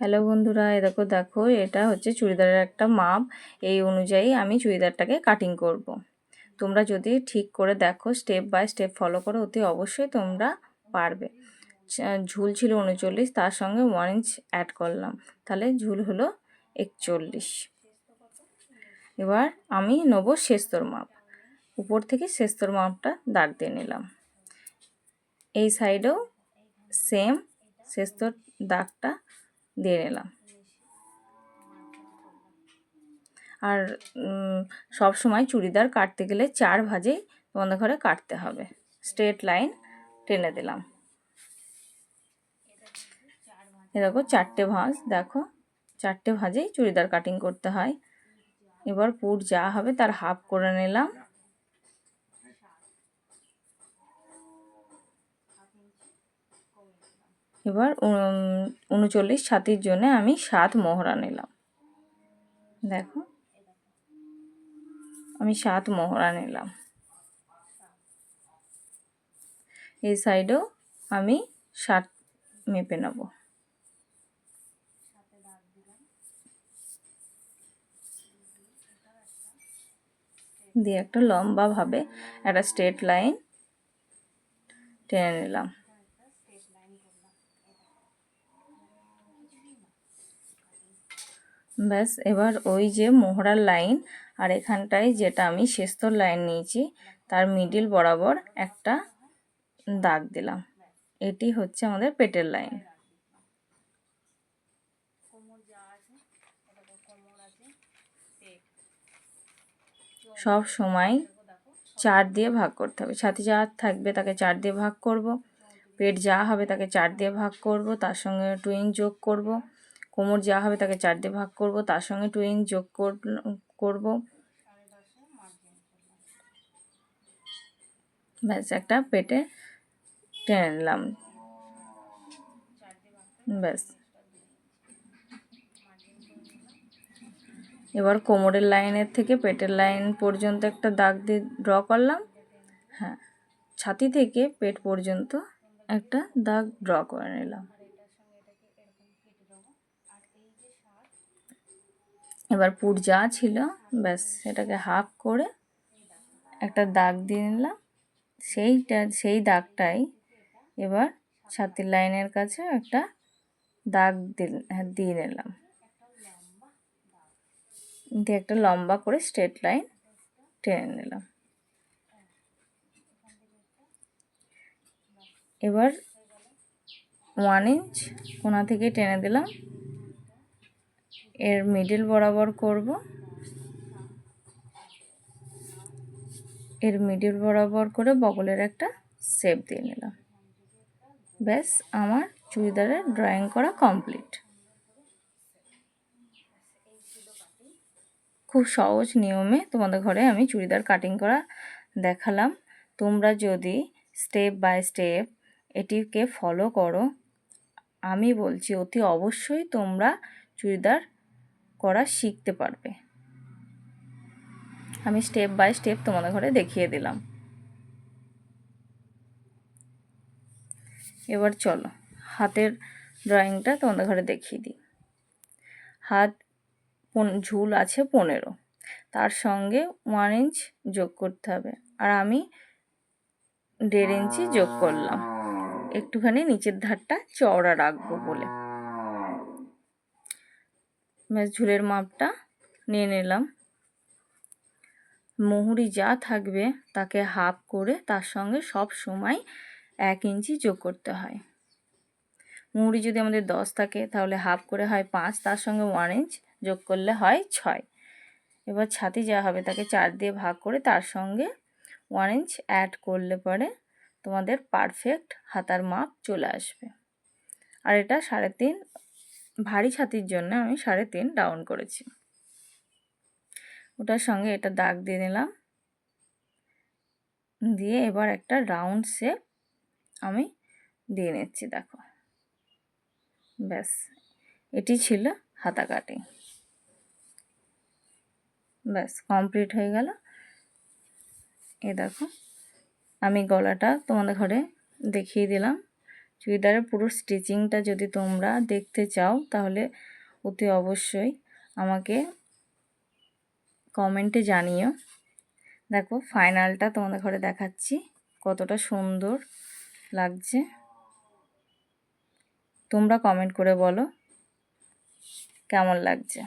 Hello বন্ধুরা, এ দেখো দেখো এটা হচ্ছে চুড়িদারের একটা মাপ। এই অনুযায়ী আমি চুড়িদারটাকে কাটিং করব। তোমরা যদি ঠিক করে দেখো, স্টেপ বাই স্টেপ ফলো করো, অতি অবশ্যই তোমরা পারবে। ঝুল ছিল 39, তার সঙ্গে 1 ইঞ্চ অ্যাড করলাম, তাহলে ঝুল হলো 41। এবার আমি নেবো শেস্তর মাপ। উপর থেকে শেস্তর মাপটা দাগ দিয়ে নিলাম। এই সাইডেও সেম শেস্তর দাগটা দিয়ে নিলাম। আর সব সময় চুড়িদার কাটতে গেলে 4 ভাঁজেই তোমাদের ঘরে কাটতে হবে। স্ট্রেট লাইন টেনে দিলাম। এ দেখো 4টে ভাঁজ, দেখো 4টে ভাঁজেই চুড়িদার কাটিং করতে হয়। এবার পুর যা হবে তার হাফ করে নিলাম। এবার 39 ছাতির জন্য আমি 7 মোহরা নিলাম। দেখো আমি 7 মোহরা নিলাম। এই সাইডেও আমি 7 মেপে নেব। দিয়ে একটা লম্বাভাবে একটা স্ট্রেট লাইন টেনে নিলাম। ব্যাস, এবার ওই যে মোহরার লাইন আর এখানটায় যেটা আমি শেস্তর লাইন নিয়েছি তার মিডিল বরাবর একটা দাগ দিলাম। এটি হচ্ছে আমাদের পেটের লাইন। সব সময় 4 দিয়ে ভাগ করতে হবে। ছাতি যা থাকবে তাকে 4 দিয়ে ভাগ করব। পেট যা হবে তাকে 4 দিয়ে ভাগ করব, তার সঙ্গে 2 ইঞ্চ যোগ করব। কোমর যা হবে তাকে 4 দিয়ে ভাগ করব, তার সঙ্গে 2 ইঞ্চ যোগ করব। ব্যাস, একটা পেটে টেনে নিলাম। ব্যাস, এবার কোমরের লাইনের থেকে পেটের লাইন পর্যন্ত একটা দাগ দিয়ে ড্র করলাম। হ্যাঁ, ছাতি থেকে পেট পর্যন্ত একটা দাগ ড্র করে নিলাম। এবার পুর যা ছিল ব্যাস সেটাকে হাফ করে একটা দাগ দিয়ে নিলাম। সেই দাগটাই এবার ছাতির লাইনের কাছে একটা দাগ দিয়ে নিলাম। দিয়ে একটা লম্বা করে স্ট্রেট লাইন টেনে নিলাম। এবার 1 ইঞ্চ কোণা থেকে টেনে দিলাম। এর মিডল বরাবর করব, এর মিডল বরাবর করে বগলের একটা শেপ দিয়ে নিলাম। ব্যাস, আমার চুড়িদারের ড্রয়িং করা কমপ্লিট। খুব সহজ নিয়মে তোমাদের ঘরে আমি চুড়িদার কাটিং করা দেখালাম। তোমরা যদি স্টেপ বাই স্টেপ এটিকে ফলো করো, আমি বলছি অতি অবশ্যই তোমরা চুড়িদার করা শিখতে পারবে। আমি স্টেপ বাই স্টেপ তোমাদের ঘরে দেখিয়ে দিলাম। এবার চলো হাতের ড্রয়িংটা তোমাদের ঘরে দেখিয়ে দিই। হাত ঝুল আছে 15, তার সঙ্গে 1 ইঞ্চ যোগ করতে হবে। আর আমি 1.5 ইঞ্চি যোগ করলাম, একটুখানি নিচের ধারটা চওড়া রাখবো বলে। ঝুলের মাপটা নিয়ে নিলাম। মুহুরি যা থাকবে তাকে হাফ করে তার সঙ্গে সব সময় 1 ইঞ্চি যোগ করতে হয়। মুহুরি যদি আমাদের 10 থাকে তাহলে হাফ করে হয় 5, তার সঙ্গে 1 ইঞ্চ যোগ করলে হয় 6। এবার ছাতি যা হবে তাকে 4 দিয়ে ভাগ করে তার সঙ্গে 1 ইঞ্চ অ্যাড করলে পরে তোমাদের পারফেক্ট হাতার মাপ চলে আসবে। আর এটা 3.5, ভারী ছাতির জন্য আমি 3.5 ডাউন করেছি। ওটার সঙ্গে এটা দাগ দিয়ে নিলাম। দিয়ে এবার একটা রাউন্ড শেপ আমি দিয়ে নিচ্ছি, দেখো। ব্যাস, এটি ছিল হাতা কাটিং। ব্যাস, কমপ্লিট হয়ে গেল। এ দেখো আমি গলাটা তোমাদের ঘরে দেখিয়ে দিলাম। চুড়িদারের পুরো স্টিচিংটা যদি তোমরা দেখতে চাও তাহলে অতি অবশ্যই আমাকে কমেন্টে জানিও। দেখো ফাইনালটা তোমাদের ঘরে দেখাচ্ছি কতটা সুন্দর লাগছে। তোমরা কমেন্ট করে বলো কেমন লাগছে।